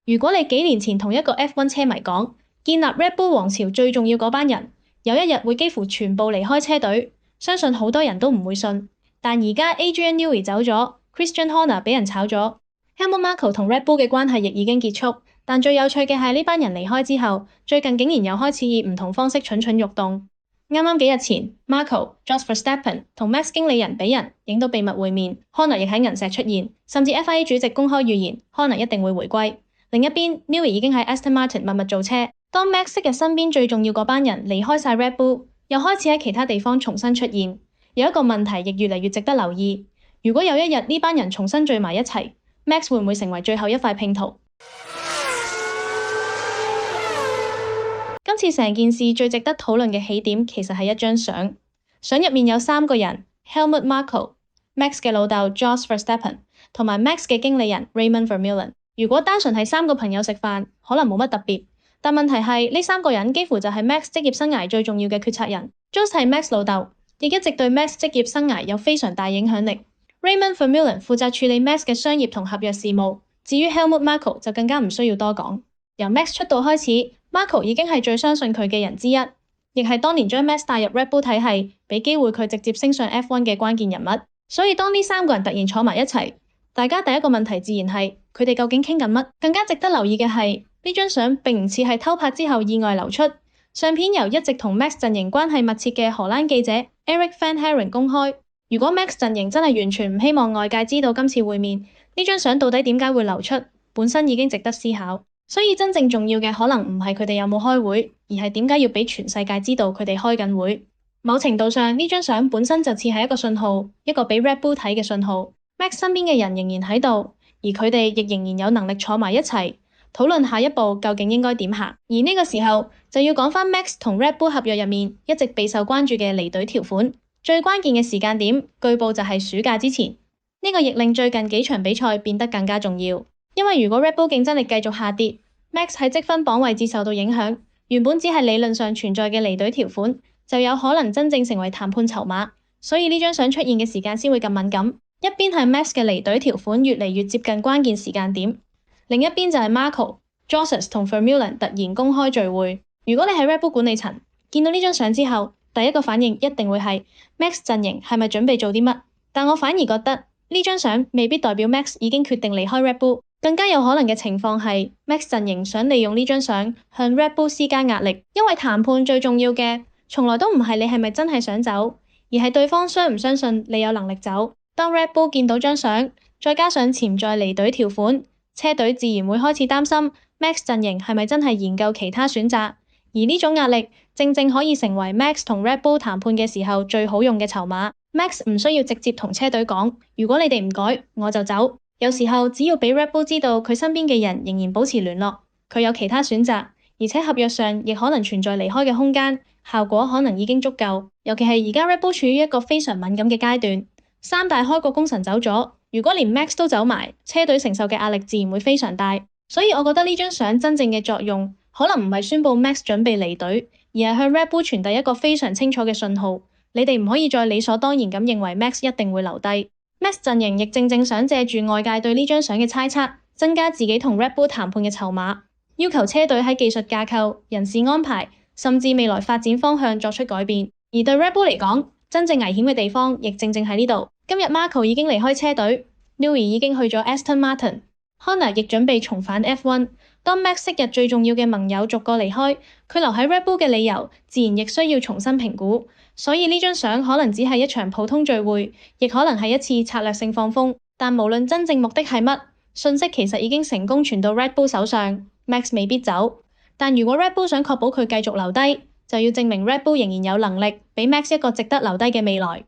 如果你幾年前同一個 F1 車迷講，建立 Red Bull 王朝最重要嗰班人，有一日會幾乎全部離開車隊，相信好多人都唔會信。但而家 Adrian Newey 走咗 ，Christian Horner 俾人炒咗 ，Helmut Marko 同 Red Bull 嘅關係亦已經結束。但最有趣嘅係呢班人離開之後，最近竟然又開始以唔同方式蠢蠢欲動。啱啱幾日前 ，Marko、Jos Verstappen 同 Max 經理人比人影到秘密會面 ，Horner 亦喺銀石出現，甚至 FIA 主席公開預言 Horner 一定會回歸。另一邊 ，Newey 已經喺 Aston Martin 默默做車。當 Max 昔日身邊最重要嗰班人離開晒 Red Bull， 又開始喺其他地方重新出現。有一個問題亦越嚟越值得留意：如果有一日呢班人重新聚埋一齊 ，Max 會唔會成為最後一塊拼圖？今次成件事最值得討論嘅起點其實係一張相，相入面有三個人 ：Helmut Marko、Max 嘅老豆 Jos Verstappen 同埋 Max 嘅經理人 Raymond Vermeulen。如果單純係三個朋友食飯，可能冇乜特別。但問題係呢三個人幾乎就係 Max 職業生涯最重要嘅決策人。Jos 係 Max 老豆，亦一直對 Max 職業生涯有非常大影響力。Raymond Vermeulen 負責處理 Max 嘅商業同合約事務。至於 Helmut Marko 就更加唔需要多講。由 Max 出道開始 ，Marko 已經係最相信佢嘅人之一，亦係當年將 Max 帶入 Red Bull 體系，俾機會佢直接升上 F1 嘅關鍵人物。所以當呢三個人突然坐埋一齊，大家第一個問題自然係佢哋究竟傾緊乜？更加值得留意嘅係呢張相並唔似係偷拍之後意外流出，相片由一直同 Max 陣營關係密切嘅荷蘭記者 Eric van Haren 公開。如果 Max 陣營真係完全唔希望外界知道今次會面，呢張相到底點解會流出，本身已經值得思考。所以真正重要嘅可能唔係佢哋有冇開會，而係點解要俾全世界知道佢哋開緊會。某程度上，呢張相本身就似係一個信號，一個俾 Red Bull 睇嘅信號。Max 身邊嘅人仍然喺度，而佢哋亦仍然有能力坐埋一齊討論下一步究竟應該點行。而呢個時候就要講返 Max 同 Red Bull 合約入面一直備受關注嘅離隊條款。最關鍵嘅時間點，據報就係暑假之前。呢個亦令最近幾場比賽變得更加重要。因為如果 Red Bull 競爭力繼續下跌 ，Max 喺積分榜位置受到影響，原本只係理論上存在嘅離隊條款，就有可能真正成為談判籌碼。所以呢張相出現嘅時間先會咁敏感。一邊係 Max 嘅離隊條款越嚟越接近關鍵時間點，另一邊就係 Marko、Jos 同 Vermeulen 突然公開聚會。如果你係 Red Bull 管理層，見到呢張相之後，第一個反應一定會係 Max 陣營係咪準備做啲乜？但我反而覺得呢張相未必代表 Max 已經決定離開 Red Bull， 更加有可能嘅情況係 Max 陣營想利用呢張相向 Red Bull 施加壓力。因為談判最重要嘅從來都唔係你係咪真係想走，而係對方相唔相信你有能力走。當 Red Bull 見到張相，再加上潛在離隊條款，車隊自然會開始擔心 Max 陣營係咪真係研究其他選擇。而呢種壓力正正可以成為 Max 同 Red Bull 談判嘅時候最好用嘅籌碼。Max 唔需要直接同車隊講，如果你哋唔改，我就走。有時候只要俾 Red Bull 知道佢身邊嘅人仍然保持聯絡，佢有其他選擇，而且合約上亦可能存在離開嘅空間，效果可能已經足夠。尤其係而家 Red Bull 處於一個非常敏感嘅階段。三大開國功臣走咗，如果連 Max 都走埋，車隊承受嘅壓力自然會非常大。所以我覺得呢張相真正嘅作用，可能唔係宣佈 Max 準備離隊，而係向 Red Bull 傳遞一個非常清楚嘅信號：你哋唔可以再理所當然咁認為 Max 一定會留低。Max 陣營亦正正想借住外界對呢張相嘅猜測，增加自己同 Red Bull 談判嘅籌碼，要求車隊喺技術架構、人事安排，甚至未來發展方向作出改變。而對 Red Bull 嚟講，真正危險嘅地方，亦正正喺呢度。今日 Marko 已經離開車隊 ，Newey 已經去咗 Aston Martin，Horner 亦準備重返 F1。當 Max 昔日最重要嘅盟友逐個離開，佢留喺 Red Bull 嘅理由，自然亦需要重新評估。所以呢張相可能只係一場普通聚會，亦可能係一次策略性放風。但無論真正目的係乜，信息其實已經成功傳到 Red Bull 手上。Max 未必走，但如果 Red Bull 想確保佢繼續留低，就要證明 Red Bull 仍然有能力俾 Max 一個值得留低嘅未來。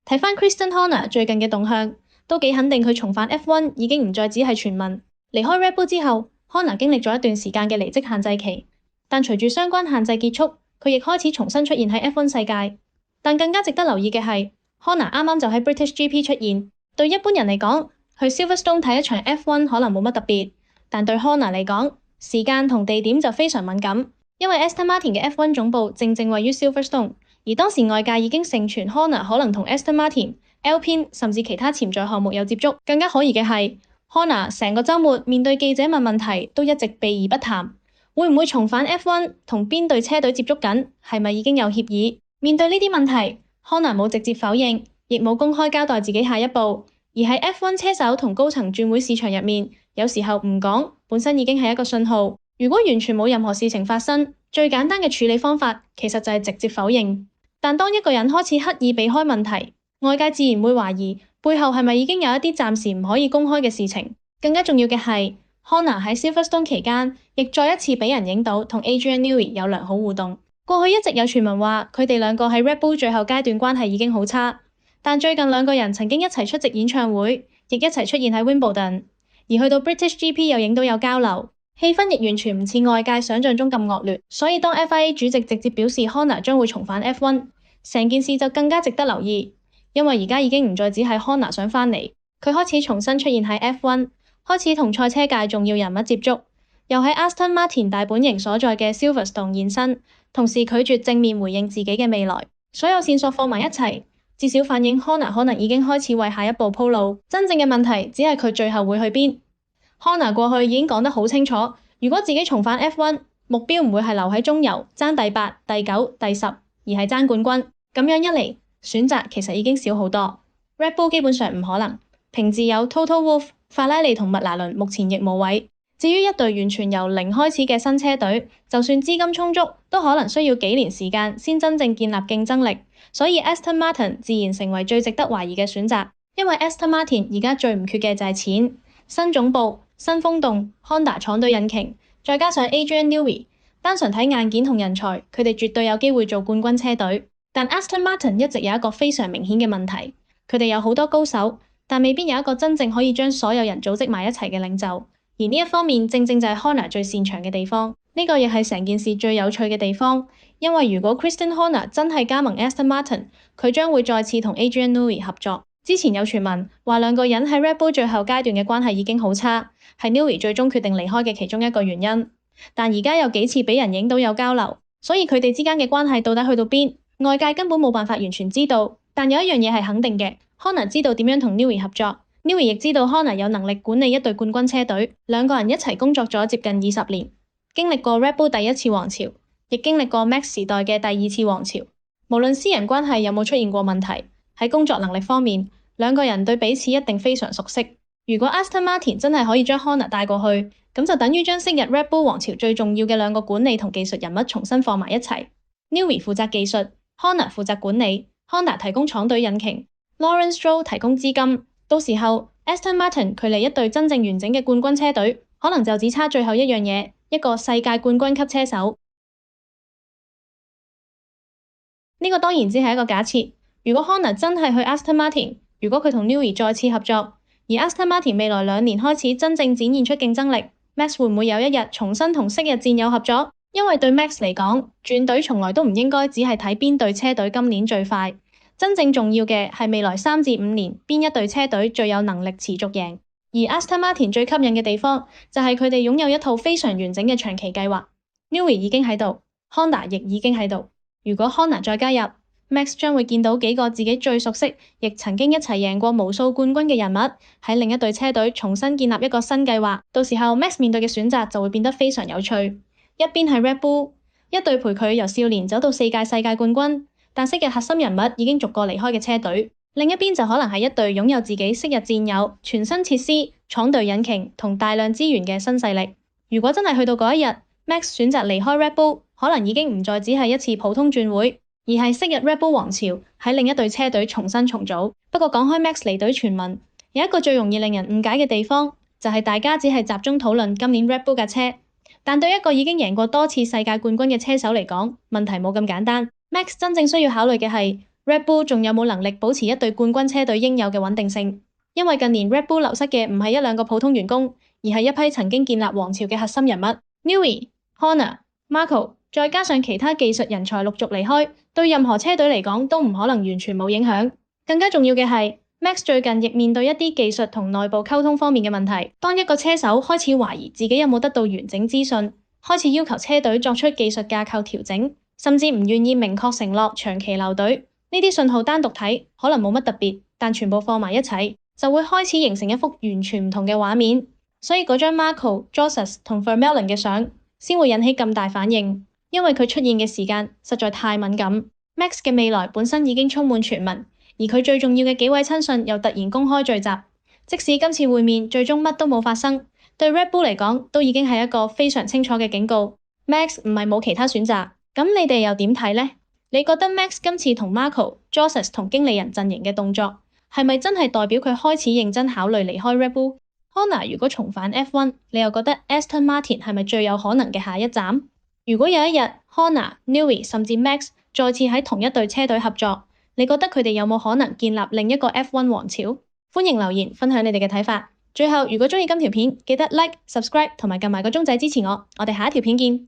睇返 Christian Horner 最近嘅動向，都幾肯定佢重返 F1 已經唔再只係傳聞。離開 Red Bull 之後，Horner 經歷咗一段時間嘅離職限制期，但隨住相關限制結束，佢亦開始重新出現喺 F1 世界。但更加值得留意嘅係，Horner 啱啱就喺 British GP 出現。對一般人嚟講，去 Silverstone 睇一場 F1 可能冇乜特別，但對 Horner 嚟講，時間同地點就非常敏感，因為 Aston Martin 嘅 F1 總部正正位於 Silverstone， 而當時外界已經盛傳 Horner 可能同 Aston Martin、Alpine 甚至其他潛在項目有接觸。更加可疑嘅係 Horner 成個週末面對記者問問題都一直避而不談，會唔會重返 F1 同邊隊車隊接觸緊？係咪已經有協議？面對呢啲問題，Horner 冇直接否認，亦冇公開交代自己下一步，而喺 F1 車手同高層轉會市場入面，有時候唔講本身已經係一個信號。如果完全冇任何事情發生，最簡單嘅處理方法其實就係直接否認。但當一個人開始刻意避開問題，外界自然會懷疑背後係咪已經有一啲暫時唔可以公開嘅事情。更加重要嘅係，Horner 喺 Silverstone 期間亦再一次俾人影到同 Adrian Newey 有良好互動。過去一直有傳聞話佢哋兩個喺 Red Bull 最後階段關係已經好差，但最近兩個人曾經一齊出席演唱會，亦一齊出現喺 Wimbledon， 而去到 British GP 又影到有交流，氣氛亦完全唔似外界想象中咁惡劣。所以當 FIA 主席直接表示 Horner 將會重返 F1， 成件事就更加值得留意，因為而家已經唔再只係 Horner 想返嚟，佢開始重新出現喺 F1， 開始同賽車界重要人物接觸，又喺 Aston Martin 大本營所在嘅 Silverstone 現身，同時拒絕正面回應自己嘅未來。所有線索放埋一齊，至少反映 Horner 可能已經開始為下一步鋪路。真正嘅問題只係佢最後會去邊。Horner 過去已經講得好清楚，如果自己重返 F1， 目標唔會係留喺中游爭第8、第9、第10，而係爭冠軍。咁樣一嚟，選擇其實已經少好多。Red Bull 基本上唔可能，平治有 Toto Wolff、法拉利同麥拿倫，目前亦無位。至於一隊完全由零開始嘅新車隊，就算資金充足，都可能需要幾年時間先真正建立競爭力。所以 Aston Martin 自然成為最值得懷疑嘅選擇，因為 Aston Martin 而家最唔缺嘅就係錢。新總部、新風洞、Honda 廠隊引擎，再加上 Adrian Newey， 單純睇硬件同人才，佢哋絕對有機會做冠軍車隊。但 Aston Martin 一直有一個非常明顯嘅問題，佢哋有好多高手，但未必有一個真正可以將所有人組織埋一齊嘅領袖。而呢一方面正正就係 Horner 最擅長嘅地方，呢個亦係成件事最有趣嘅地方。因為如果 Christian Horner 真係加盟 Aston Martin， 佢將會再次同 Adrian Newey 合作。之前有傳聞話兩個人喺 Red Bull 最後階段嘅關係已經好差，係 Newey 最終決定離開嘅其中一個原因。但而家有幾次俾人影到有交流，所以佢哋之間嘅關係到底去到邊，外界根本冇辦法完全知道。但有一樣嘢係肯定嘅， Horner 知道點樣同 Newey 合作。Newey 亦知道 Horner 有能力管理一隊冠軍車隊，兩個人一齊工作咗接近20年，經歷過 Red Bull 第一次王朝，亦經歷過 Max 時代嘅第二次王朝。無論私人關係有冇出現過問題，喺工作能力方面，兩個人對彼此一定非常熟悉。如果 Aston Martin 真係可以將 Horner 帶過去，咁就等於將昔日 Red Bull 王朝最重要嘅兩個管理同技術人物重新放埋一齊。Newey 負責技術， Horner 負責管理， Honda 提供廠隊引擎， Lawrence Stroll 提供資金。到時候 Aston Martin 距離一隊真正完整嘅冠軍車隊，可能就只差最後一樣嘢，一個世界冠軍級車手。呢個當然只係一個假設。如果 Horner 真係去 Aston Martin， 如果佢同 Newey 再次合作，而 Aston Martin 未來2年開始真正展現出競爭力， Max 會唔會有一日重新同昔日戰友合作？因為對 Max 嚟講，轉隊從來都唔應該只係睇邊隊車隊今年最快。真正重要嘅係未來3至5年邊一隊車隊最有能力持續贏，而 Aston Martin 最吸引嘅地方就係佢哋擁有一套非常完整嘅長期計劃。Newey 已經喺度， Honda 亦已經喺度。如果 Horner 再加入， Max 將會見到幾個自己最熟悉，亦曾經一齊贏過無數冠軍嘅人物喺另一隊車隊重新建立一個新計劃。到時候 Max 面對嘅選擇就會變得非常有趣。一邊係 Red Bull， 一隊陪佢由少年走到4屆世界冠軍，但昔日核心人物已經逐個離開嘅車隊；另一邊就可能係一隊擁有自己昔日戰友、全新設施、廠隊引擎同大量資源嘅新勢力。如果真係去到嗰一日， Max 選擇離開 Red Bull， 可能已經唔再只係一次普通轉會，而係昔日 Red Bull 王朝喺另一隊車隊重新重組。不過講開 Max 離隊傳聞，有一個最容易令人誤解嘅地方，就係大家只係集中討論今年 Red Bull 架車，但對一個已經贏過多次世界冠軍嘅車手嚟講，問題冇咁簡單。Max 真正需要考慮嘅係 Red Bull 仲有冇能力保持一隊冠軍車隊應有嘅穩定性，因為近年 Red Bull 流失嘅唔係一兩個普通員工，而係一批曾經建立王朝嘅核心人物。Newey、Horner、Marko 再加上其他技術人才陸續離開，對任何車隊嚟講都唔可能完全冇影響。更加重要嘅係 Max 最近亦面對一啲技術同內部溝通方面嘅問題。當一個車手開始懷疑自己有冇得到完整資訊，開始要求車隊作出技術架構調整，甚至唔願意明確承諾長期留隊，呢啲信號單獨睇可能冇乜特別，但全部放埋一齊就會開始形成一幅完全唔同嘅畫面。所以嗰張 Marco、Joseph 同 Vermeulen 嘅相先會引起咁大反應，因為佢出現嘅時間實在太敏感。Max 嘅未來本身已經充滿傳聞，而佢最重要嘅幾位親信又突然公開聚集。即使今次會面最終乜都冇發生，對 Red Bull 嚟講都已經係一個非常清楚嘅警告。Max 唔係冇其他選擇，咁你哋又點睇呢？你覺得 Max 今次同 Marco、Joseph 同經理人陣營嘅動作係咪真係代表佢開始認真考慮離開 Red Bull？Horner 如果重返 F1，你又覺得 Aston Martin 係咪最有可能嘅下一站？如果有一日 Horner、Newey 甚至 Max 再次喺同一隊車隊合作，你覺得佢哋有冇可能建立另一個 F1 王朝？歡迎留言分享你哋嘅睇法。最後，如果鍾意今條片，記得 Like、Subscribe 同埋撳埋個鐘仔支持我。我哋下一條片見。